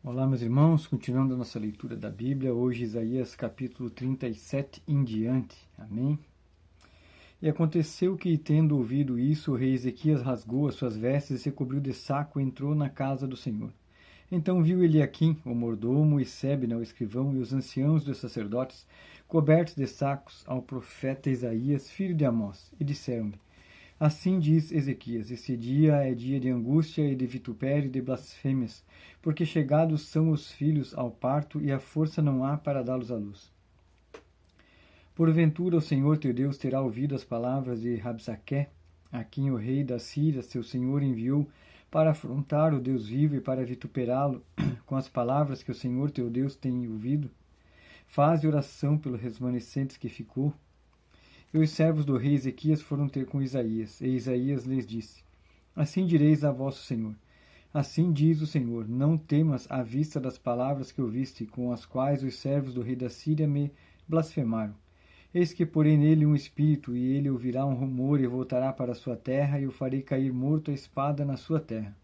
Olá, meus irmãos, continuando a nossa leitura da Bíblia, hoje Isaías capítulo 37 em diante. Amém? E aconteceu que, tendo ouvido isso, o rei Ezequias rasgou as suas vestes e se cobriu de saco e entrou na casa do Senhor. Então viu Eliaquim, o mordomo, e Sebna, o escrivão, e os anciãos dos sacerdotes, cobertos de sacos, ao profeta Isaías, filho de Amós, e disseram-lhe: Assim diz Ezequias: Esse dia é dia de angústia e de vitupério e de blasfêmias, porque chegados são os filhos ao parto e a força não há para dá-los à luz. Porventura o Senhor teu Deus terá ouvido as palavras de Rabsaqué, a quem o rei da Síria, seu senhor, enviou para afrontar o Deus vivo e para vituperá-lo com as palavras que o Senhor teu Deus tem ouvido? Faze oração pelos remanescentes que ficou. E os servos do rei Ezequias foram ter com Isaías, e Isaías lhes disse: Assim direis a vosso Senhor: Assim diz o Senhor: Não temas à vista das palavras que ouviste, com as quais os servos do rei da Síria me blasfemaram. Eis que porei nele um espírito, e ele ouvirá um rumor e voltará para a sua terra, e o farei cair morto a espada na sua terra.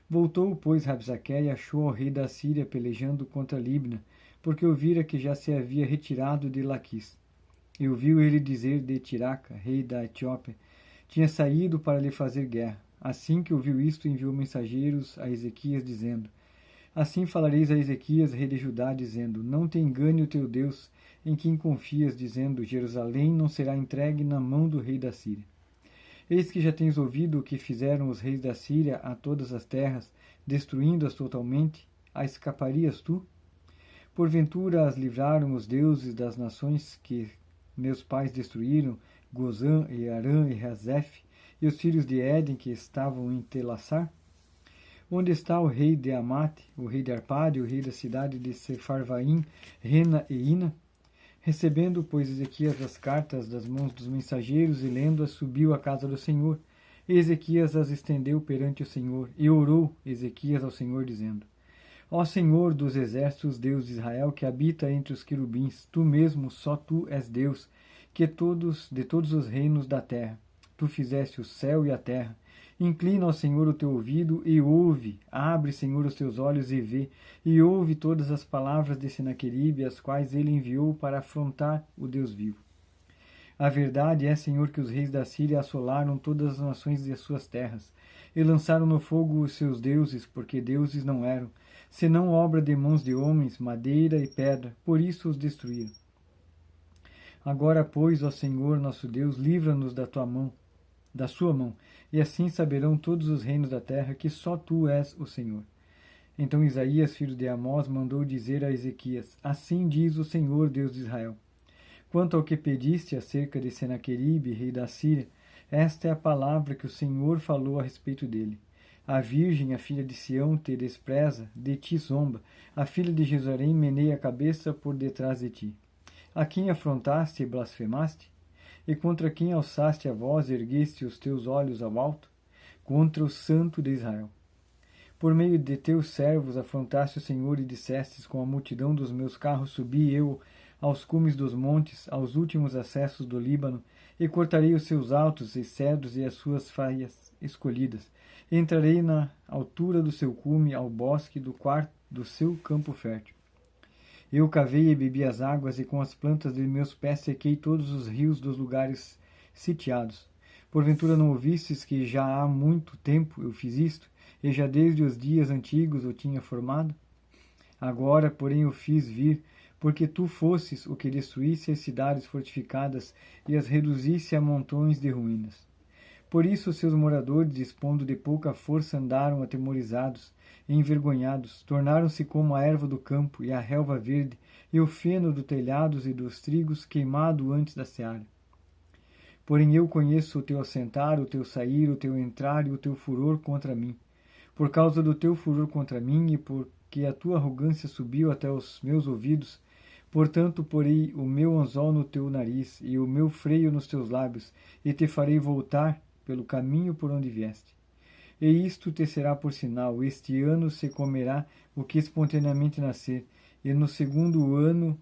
Voltou, pois, Rabsaqué e achou ao rei da Síria pelejando contra Libna, porque ouvira que já se havia retirado de Laquis. E ouviu ele dizer de Tiraca, rei da Etiópia, tinha saído para lhe fazer guerra. Assim que ouviu isto, enviou mensageiros a Ezequias, dizendo: Assim falareis a Ezequias, rei de Judá, dizendo: Não te engane o teu Deus, em quem confias, dizendo: Jerusalém não será entregue na mão do rei da Síria. Eis que já tens ouvido o que fizeram os reis da Síria a todas as terras, destruindo-as totalmente. A escaparias tu? Porventura as livraram os deuses das nações que meus pais destruíram, Gozã e Arã e Rezef, e os filhos de Éden que estavam em Telassar? Onde está o rei de Amate, o rei de Arpade, o rei da cidade de Sefarvaim, Rena e Ina? Recebendo, pois, Ezequias as cartas das mãos dos mensageiros e lendo-as, subiu à casa do Senhor. E Ezequias as estendeu perante o Senhor, e orou Ezequias ao Senhor, dizendo: Ó Senhor dos exércitos, Deus de Israel, que habita entre os querubins, tu mesmo, só tu és Deus, que de todos os reinos da terra. Tu fizeste o céu e a terra. Inclina ao Senhor o teu ouvido e ouve. Abre, Senhor, os teus olhos e vê. E ouve todas as palavras de Senaqueribe, as quais ele enviou para afrontar o Deus vivo. A verdade é, Senhor, que os reis da Síria assolaram todas as nações de suas terras, e lançaram no fogo os seus deuses, porque deuses não eram, senão obra de mãos de homens, madeira e pedra, por isso os destruíram. Agora, pois, ó Senhor, nosso Deus, livra-nos da tua mão, da sua mão, e assim saberão todos os reinos da terra que só tu és o Senhor. Então Isaías, filho de Amós, mandou dizer a Ezequias: Assim diz o Senhor, Deus de Israel: Quanto ao que pediste acerca de Senaqueribe, rei da Síria, esta é a palavra que o Senhor falou a respeito dele. A virgem, a filha de Sião, te despreza, de ti zomba, a filha de Jerusalém meneia a cabeça por detrás de ti. A quem afrontaste e blasfemaste? E contra quem alçaste a voz e ergueste os teus olhos ao alto? Contra o Santo de Israel. Por meio de teus servos afrontaste o Senhor e dissestes: Com a multidão dos meus carros subi eu aos cumes dos montes, aos últimos acessos do Líbano, e cortarei os seus altos e cedros e as suas faias escolhidas. Entrarei na altura do seu cume ao bosque do seu campo fértil. Eu cavei e bebi as águas, e com as plantas de meus pés sequei todos os rios dos lugares sitiados. Porventura não ouvistes que já há muito tempo eu fiz isto, e já desde os dias antigos o tinha formado? Agora, porém, o fiz vir, porque tu fosses o que destruísse as cidades fortificadas e as reduzisse a montões de ruínas. Por isso seus moradores, dispondo de pouca força, andaram atemorizados e envergonhados, tornaram-se como a erva do campo e a relva verde, e o feno dos telhados e dos trigos queimado antes da seara. Porém eu conheço o teu assentar, o teu sair, o teu entrar e o teu furor contra mim. Por causa do teu furor contra mim e porque a tua arrogância subiu até os meus ouvidos, portanto porei o meu anzol no teu nariz e o meu freio nos teus lábios, e te farei voltar pelo caminho por onde vieste. E isto te será por sinal: este ano se comerá o que espontaneamente nascer, e no segundo ano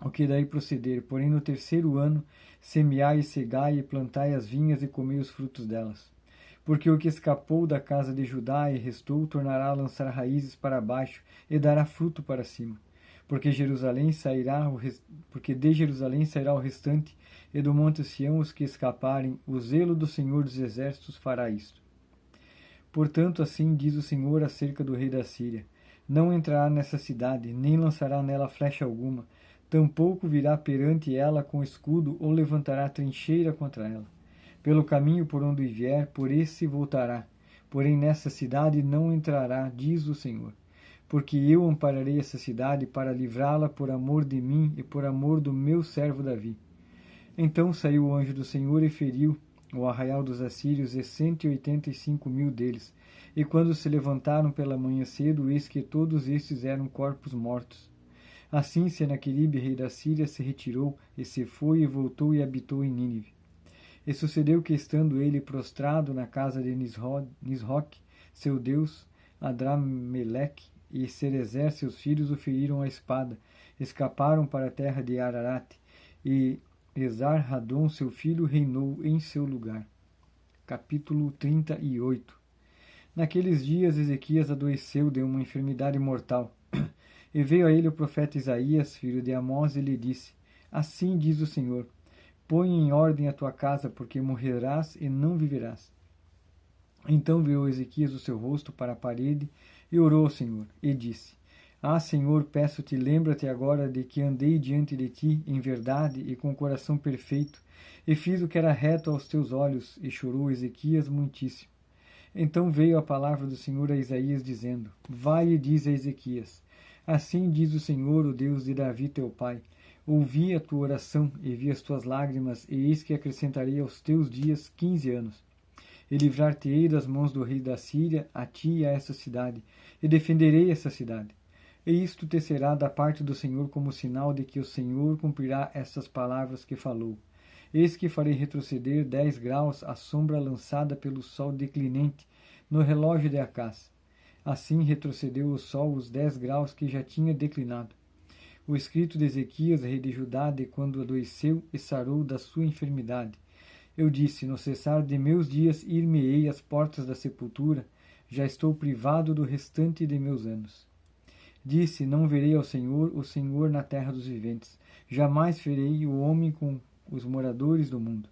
o que daí proceder. Porém no terceiro ano semeai e cegai e plantai as vinhas e comei os frutos delas. Porque o que escapou da casa de Judá e restou, tornará a lançar raízes para baixo e dará fruto para cima. Porque de Jerusalém sairá o restante, e do monte Sião os que escaparem, o zelo do Senhor dos Exércitos fará isto. Portanto, assim diz o Senhor acerca do rei da Síria: não entrará nessa cidade, nem lançará nela flecha alguma, tampouco virá perante ela com escudo ou levantará trincheira contra ela. Pelo caminho por onde vier, por esse voltará, porém nessa cidade não entrará, diz o Senhor. Porque eu ampararei essa cidade para livrá-la por amor de mim e por amor do meu servo Davi. Então saiu o anjo do Senhor e feriu o arraial dos assírios e 185.000 deles. E quando se levantaram pela manhã cedo, eis que todos estes eram corpos mortos. Assim Senaqueribe, rei da Síria, se retirou, e se foi, e voltou e habitou em Nínive. E sucedeu que, estando ele prostrado na casa de Nisroque, seu deus, Adrameleque e Cerezer, seus filhos, o feriram à espada, escaparam para a terra de Ararat, e Esar-Hadon, seu filho, reinou em seu lugar. Capítulo 38. Naqueles dias Ezequias adoeceu de uma enfermidade mortal. E veio a ele o profeta Isaías, filho de Amós, e lhe disse: assim diz o Senhor: põe em ordem a tua casa, porque morrerás e não viverás. Então virou Ezequias o seu rosto para a parede e orou ao Senhor, e disse: ah, Senhor, peço-te, lembra-te agora de que andei diante de ti em verdade e com coração perfeito, e fiz o que era reto aos teus olhos. E chorou Ezequias muitíssimo. Então veio a palavra do Senhor a Isaías, dizendo: vai e diz a Ezequias: assim diz o Senhor, o Deus de Davi teu pai: ouvi a tua oração e vi as tuas lágrimas, e eis que acrescentarei aos teus dias 15 anos. E livrar-te-ei das mãos do rei da Síria, a ti e a essa cidade, e defenderei essa cidade. E isto te será da parte do Senhor como sinal de que o Senhor cumprirá estas palavras que falou. Eis que farei retroceder 10 graus a sombra lançada pelo sol declinente no relógio de Acás. Assim retrocedeu o sol os 10 graus que já tinha declinado. O escrito de Ezequias, rei de Judá, de quando adoeceu e sarou da sua enfermidade. Eu disse: no cessar de meus dias ir-me-ei às portas da sepultura, já estou privado do restante de meus anos. Disse: não verei ao Senhor, o Senhor na terra dos viventes. Jamais ferei o homem com os moradores do mundo.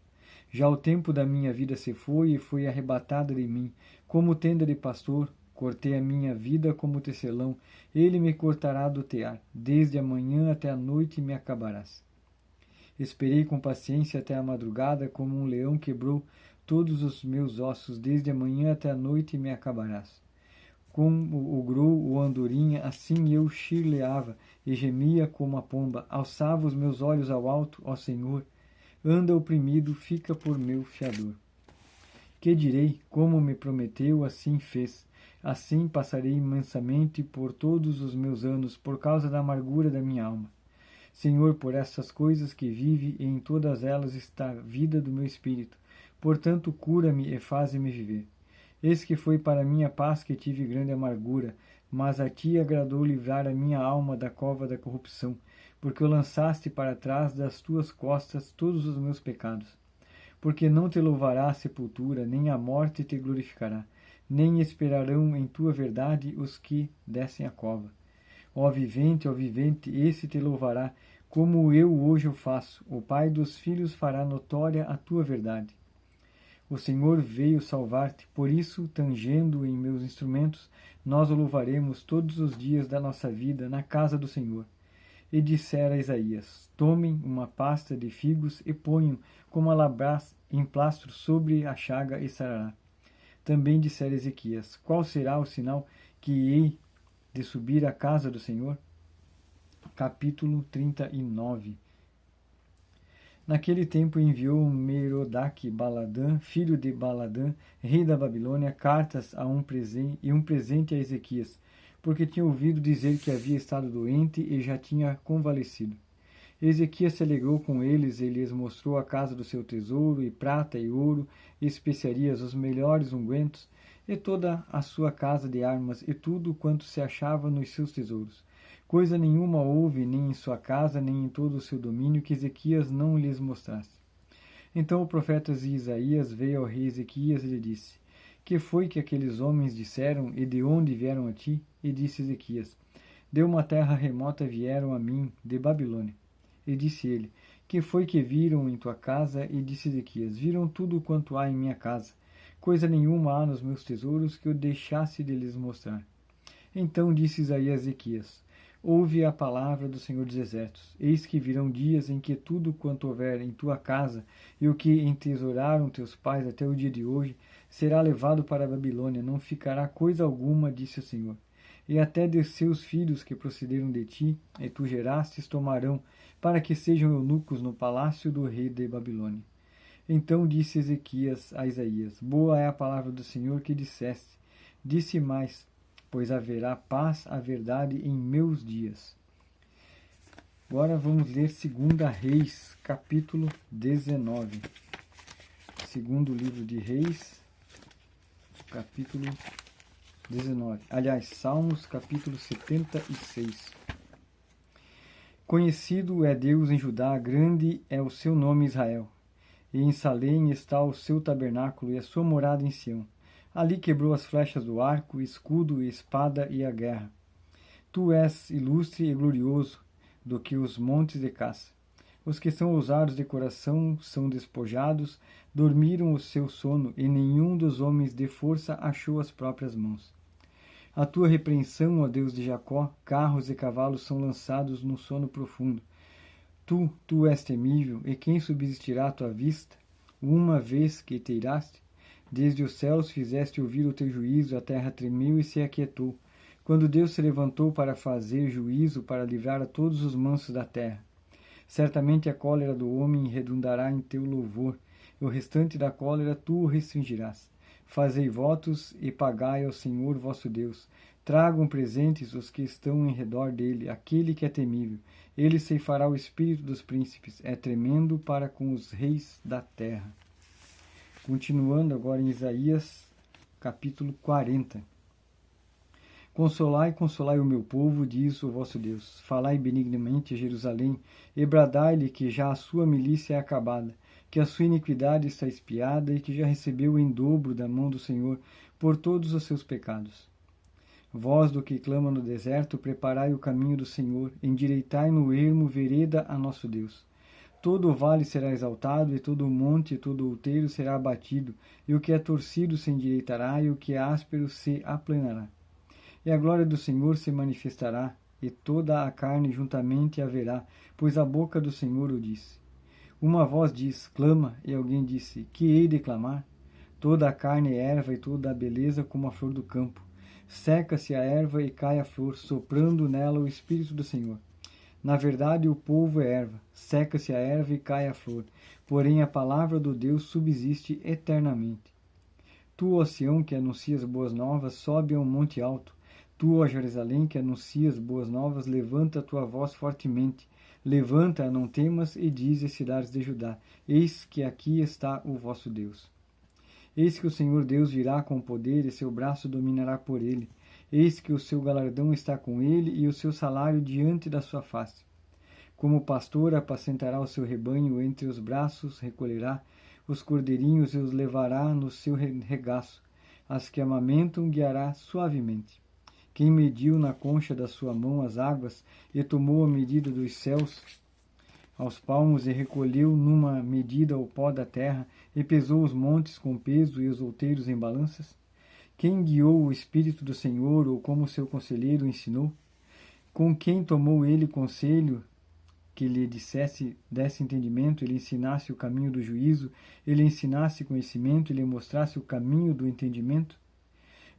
Já o tempo da minha vida se foi e foi arrebatada de mim. Como tenda de pastor, cortei a minha vida como tecelão. Ele me cortará do tear. Desde a manhã até a noite me acabarás. Esperei com paciência até a madrugada, como um leão quebrou todos os meus ossos. Desde a manhã até a noite me acabarás. Como o grou o andorinha, assim eu chirleava e gemia como a pomba. Alçava os meus olhos ao alto, ó Senhor. Anda oprimido, fica por meu fiador. Que direi? Como me prometeu, assim fez. Assim passarei imensamente por todos os meus anos, por causa da amargura da minha alma. Senhor, por essas coisas que vive, e em todas elas está a vida do meu espírito. Portanto, cura-me e faze-me viver. Eis que foi para minha paz que tive grande amargura, mas a ti agradou livrar a minha alma da cova da corrupção, porque o lançaste para trás das tuas costas todos os meus pecados. Porque não te louvará a sepultura, nem a morte te glorificará, nem esperarão em tua verdade os que descem a cova. Ó vivente, esse te louvará, como eu hoje o faço. O Pai dos filhos fará notória a tua verdade. O Senhor veio salvar-te, por isso, tangendo em meus instrumentos, nós o louvaremos todos os dias da nossa vida na casa do Senhor. E dissera Isaías: tomem uma pasta de figos e ponham como emplastro sobre a chaga e sarará. Também dissera Ezequias: qual será o sinal que hei de subir à casa do Senhor? Capítulo 39. Naquele tempo enviou Merodach Baladã, filho de Baladã, rei da Babilônia, cartas um presente a Ezequias, porque tinha ouvido dizer que havia estado doente e já tinha convalescido. Ezequias se alegrou com eles e lhes mostrou a casa do seu tesouro, e prata e ouro, e especiarias, os melhores ungüentos, e toda a sua casa de armas, e tudo quanto se achava nos seus tesouros. Coisa nenhuma houve, nem em sua casa, nem em todo o seu domínio, que Ezequias não lhes mostrasse. Então o profeta Isaías veio ao rei Ezequias e lhe disse: Que foi que aqueles homens disseram, e de onde vieram a ti? E disse Ezequias: de uma terra remota vieram a mim, de Babilônia. E disse ele: que foi que viram em tua casa? E disse Ezequias: viram tudo quanto há em minha casa. Coisa nenhuma há nos meus tesouros que eu deixasse de lhes mostrar. Então disse Isaías a Ezequias: ouve a palavra do Senhor dos Exércitos. Eis que virão dias em que tudo quanto houver em tua casa e o que entesouraram teus pais até o dia de hoje será levado para a Babilônia, não ficará coisa alguma, disse o Senhor. E até de seus filhos que procederam de ti, e tu gerastes, tomarão, para que sejam eunucos no palácio do rei de Babilônia. Então disse Ezequias a Isaías: boa é a palavra do Senhor que disseste. Disse mais: pois haverá paz, a verdade em meus dias. Agora vamos ler 2 Reis, capítulo 19. Segundo livro de Reis, capítulo 19. Aliás, Salmos, capítulo 76. Conhecido é Deus em Judá, grande é o seu nome Israel. E em Salém está o seu tabernáculo e a sua morada em Sião. Ali quebrou as flechas do arco, escudo, espada e a guerra. Tu és ilustre e glorioso do que os montes de caça. Os que são ousados de coração são despojados, dormiram o seu sono, e nenhum dos homens de força achou as próprias mãos. A tua repreensão, ó Deus de Jacó, carros e cavalos são lançados no sono profundo. Tu és temível, e quem subsistirá à tua vista? Uma vez que te iraste, desde os céus fizeste ouvir o teu juízo, a terra tremeu e se aquietou, quando Deus se levantou para fazer juízo, para livrar a todos os mansos da terra. Certamente a cólera do homem redundará em teu louvor, e o restante da cólera tu o restringirás. Fazei votos e pagai ao Senhor vosso Deus. Tragam presentes os que estão em redor dele, aquele que é temível. Ele ceifará o espírito dos príncipes, é tremendo para com os reis da terra. Continuando agora em Isaías, capítulo 40. Consolai, consolai o meu povo, diz o vosso Deus. Falai benignamente a Jerusalém, e bradai-lhe que já a sua milícia é acabada, que a sua iniquidade está expiada e que já recebeu em dobro da mão do Senhor por todos os seus pecados. Vós do que clama no deserto, preparai o caminho do Senhor, endireitai no ermo vereda a nosso Deus. Todo o vale será exaltado, e todo o monte e todo o outeiro será abatido, e o que é torcido se endireitará, e o que é áspero se aplanará. E a glória do Senhor se manifestará, e toda a carne juntamente haverá, pois a boca do Senhor o disse. Uma voz diz, clama, e alguém disse, que hei de clamar? Toda a carne é erva, e toda a beleza como a flor do campo. Seca-se a erva e cai a flor, soprando nela o Espírito do Senhor. Na verdade, o povo é erva, seca-se a erva e cai a flor, porém a palavra do Deus subsiste eternamente. Tu, ó Sião, que anuncias boas novas, sobe a um monte alto. Tu, ó Jerusalém, que anuncias boas novas, levanta a tua voz fortemente. Levanta, não temas, e dize às cidades de Judá, eis que aqui está o vosso Deus. Eis que o Senhor Deus virá com poder, e seu braço dominará por ele. Eis que o seu galardão está com ele, e o seu salário diante da sua face. Como pastor apacentará o seu rebanho, entre os braços recolherá os cordeirinhos e os levará no seu regaço. As que amamentam guiará suavemente. Quem mediu na concha da sua mão as águas, e tomou a medida dos céus aos palmos, e recolheu numa medida o pó da terra, e pesou os montes com peso e os outeiros em balanças? Quem guiou o Espírito do Senhor, ou como seu conselheiro ensinou? Com quem tomou ele conselho, que lhe desse entendimento, ele ensinasse o caminho do juízo, ele ensinasse conhecimento, ele mostrasse o caminho do entendimento?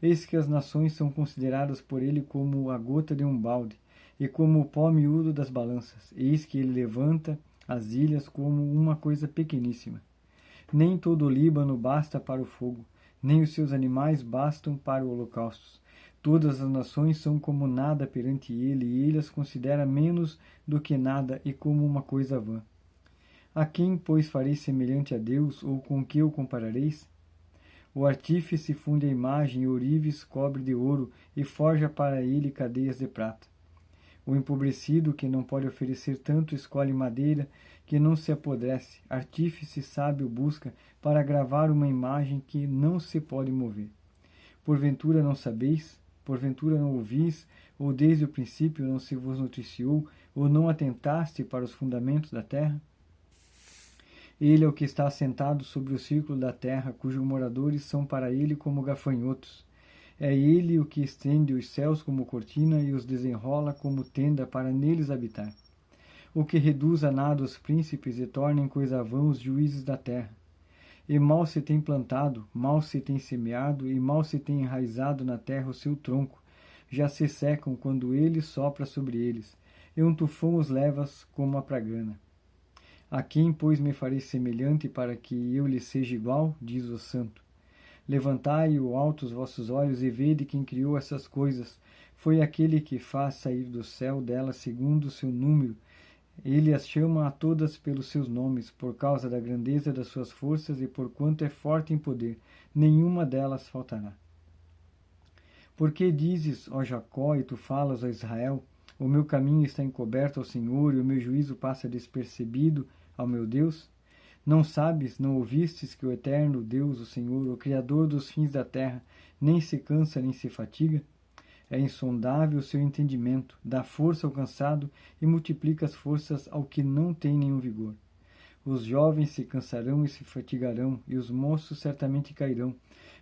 Eis que as nações são consideradas por ele como a gota de um balde, e como o pó miúdo das balanças. Eis que ele levanta as ilhas como uma coisa pequeníssima. Nem todo o Líbano basta para o fogo, nem os seus animais bastam para o holocausto. Todas as nações são como nada perante ele, e ele as considera menos do que nada e como uma coisa vã. A quem, pois, fareis semelhante a Deus, ou com que o comparareis? O artífice funde a imagem, e ourives cobre de ouro, e forja para ele cadeias de prata. O empobrecido, que não pode oferecer tanto, escolhe madeira que não se apodrece. Artífice sábio busca para gravar uma imagem que não se pode mover. Porventura não sabeis? Porventura não ouvis? Ou desde o princípio não se vos noticiou? Ou não atentaste para os fundamentos da terra? Ele é o que está assentado sobre o círculo da terra, cujos moradores são para ele como gafanhotos. É ele o que estende os céus como cortina e os desenrola como tenda para neles habitar. O que reduz a nada os príncipes e torna em coisa vã os juízes da terra. E mal se tem plantado, mal se tem semeado, e mal se tem enraizado na terra o seu tronco. Já se secam quando ele sopra sobre eles, e um tufão os leva como a pragana. A quem, pois, me farei semelhante para que eu lhe seja igual? Diz o santo. Levantai o alto os vossos olhos e vede quem criou essas coisas. Foi aquele que faz sair do céu delas segundo o seu número. Ele as chama a todas pelos seus nomes, por causa da grandeza das suas forças e por quanto é forte em poder. Nenhuma delas faltará. Por que dizes, ó Jacó, e tu falas, ó Israel, o meu caminho está encoberto ao Senhor e o meu juízo passa despercebido ao meu Deus? Não sabes, não ouvistes que o eterno Deus, o Senhor, o Criador dos fins da terra, nem se cansa nem se fatiga? É insondável o seu entendimento, dá força ao cansado e multiplica as forças ao que não tem nenhum vigor. Os jovens se cansarão e se fatigarão, e os moços certamente cairão.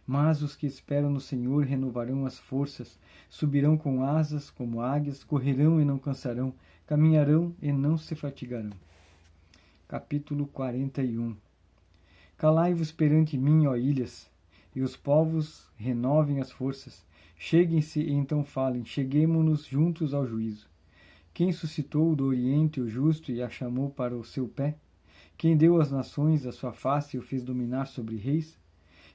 Mas os que esperam no Senhor renovarão as forças, subirão com asas como águias, correrão e não cansarão, caminharão e não se fatigarão. Capítulo 41. Calai-vos perante mim, ó ilhas, e os povos renovem as forças. Cheguem-se e então falem, cheguemo-nos juntos ao juízo. Quem suscitou do Oriente o justo e a chamou para o seu pé? Quem deu às nações a sua face e o fez dominar sobre reis?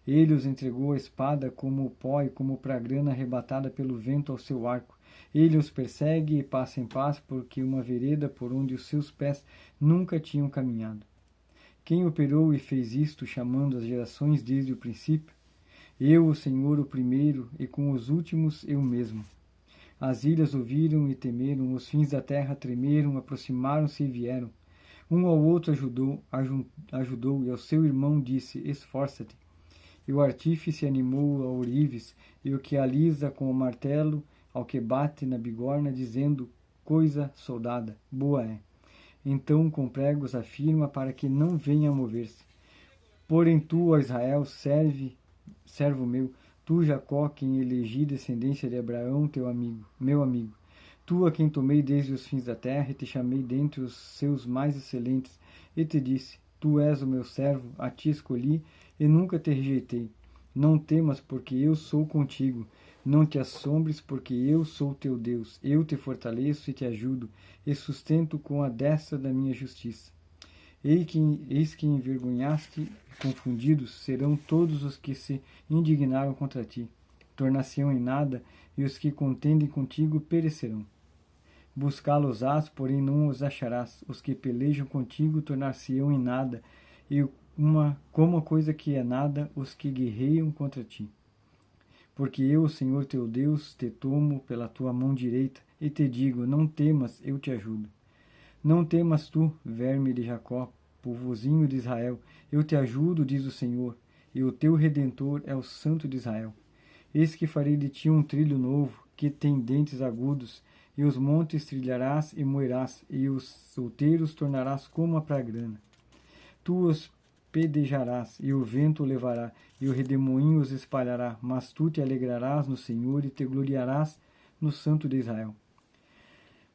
Ele os entregou a espada como o pó e como para a grana arrebatada pelo vento ao seu arco. Ele os persegue e passa em paz, porque uma vereda por onde os seus pés nunca tinham caminhado. Quem operou e fez isto, chamando as gerações desde o princípio? Eu, o Senhor, o primeiro, e com os últimos eu mesmo. As ilhas ouviram e temeram, os fins da terra tremeram, aproximaram-se e vieram. Um ao outro ajudou, e ao seu irmão disse, esforça-te. E o artífice animou a ourives, e o que alisa com o martelo, ao que bate na bigorna, dizendo, coisa soldada, boa é. Então com pregos afirma para que não venha a mover-se. Porém tu, ó Israel, servo meu, tu, Jacó, quem elegi descendência de Abraão, teu amigo, meu amigo. Tu, a quem tomei desde os fins da terra, e te chamei dentre os seus mais excelentes, e te disse, tu és o meu servo, a ti escolhi, e nunca te rejeitei. Não temas, porque eu sou contigo. Não te assombres, porque eu sou teu Deus. Eu te fortaleço e te ajudo, e sustento com a destra da minha justiça. Eis que envergonhaste e confundidos serão todos os que se indignaram contra ti. Tornar-se-ão em nada, e os que contendem contigo perecerão. Buscá-los-ás, porém não os acharás. Os que pelejam contigo tornar-se-ão em nada, e como a coisa que é nada, os que guerreiam contra ti. Porque eu, Senhor teu Deus, te tomo pela tua mão direita, e te digo, não temas, eu te ajudo. Não temas tu, verme de Jacó, povozinho de Israel, eu te ajudo, diz o Senhor, e o teu Redentor é o Santo de Israel. Eis que farei de ti um trilho novo, que tem dentes agudos, e os montes trilharás e moerás, e os outeiros tornarás como a pragrana. Tu os pedejarás, e o vento o levará, e o redemoinho os espalhará, mas tu te alegrarás no Senhor, e te gloriarás no Santo de Israel.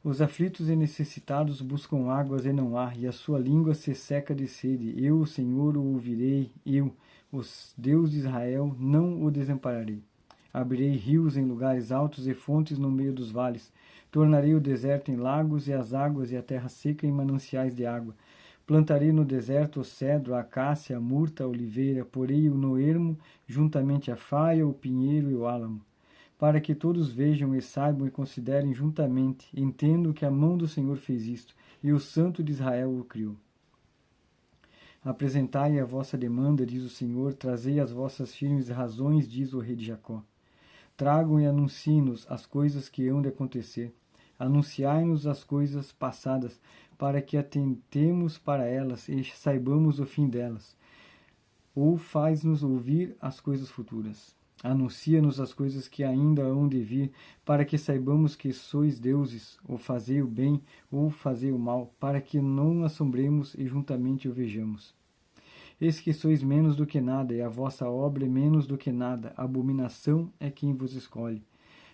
Os aflitos e necessitados buscam águas e não há, e a sua língua se seca de sede. Eu, o Senhor, o ouvirei, eu, o Deus de Israel, não o desampararei. Abrirei rios em lugares altos e fontes no meio dos vales. Tornarei o deserto em lagos e as águas e a terra seca em mananciais de água. Plantarei no deserto o cedro, a acácia, a murta, a oliveira, porei-o no ermo, juntamente a faia, o pinheiro e o álamo. Para que todos vejam e saibam e considerem juntamente, entendam que a mão do Senhor fez isto, e o Santo de Israel o criou. Apresentai a vossa demanda, diz o Senhor, trazei as vossas firmes razões, diz o rei de Jacó. Tragam e anunciem-nos as coisas que hão de acontecer. Anunciai-nos as coisas passadas, para que atentemos para elas e saibamos o fim delas. Ou faz-nos ouvir as coisas futuras. Anuncia-nos as coisas que ainda hão de vir, para que saibamos que sois deuses, ou fazei o bem, ou fazei o mal, para que não assombremos e juntamente o vejamos. Eis que sois menos do que nada, e a vossa obra é menos do que nada. Abominação é quem vos escolhe.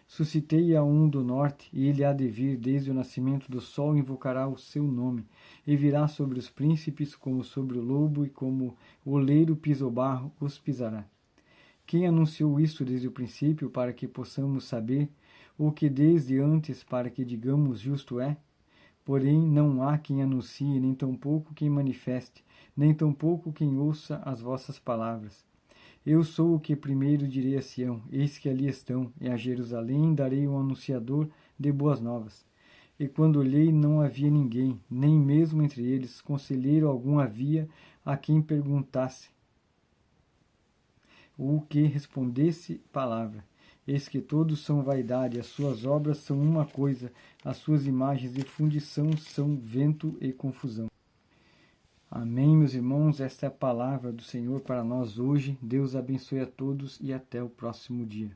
Suscitei a um do norte, e ele há de vir, desde o nascimento do sol invocará o seu nome, e virá sobre os príncipes como sobre o lobo, e como o oleiro pisa o barro, os pisará. Quem anunciou isso desde o princípio, para que possamos saber, ou que desde antes, para que digamos justo é? Porém, não há quem anuncie, nem tampouco quem manifeste, nem tampouco quem ouça as vossas palavras. Eu sou o que primeiro direi a Sião, eis que ali estão, e a Jerusalém darei um anunciador de boas novas. E quando olhei, não havia ninguém, nem mesmo entre eles, conselheiro algum havia a quem perguntasse, ou que respondesse palavra. Eis que todos são vaidade, as suas obras são uma coisa, as suas imagens de fundição são vento e confusão. Amém, meus irmãos, esta é a palavra do Senhor para nós hoje. Deus abençoe a todos e até o próximo dia.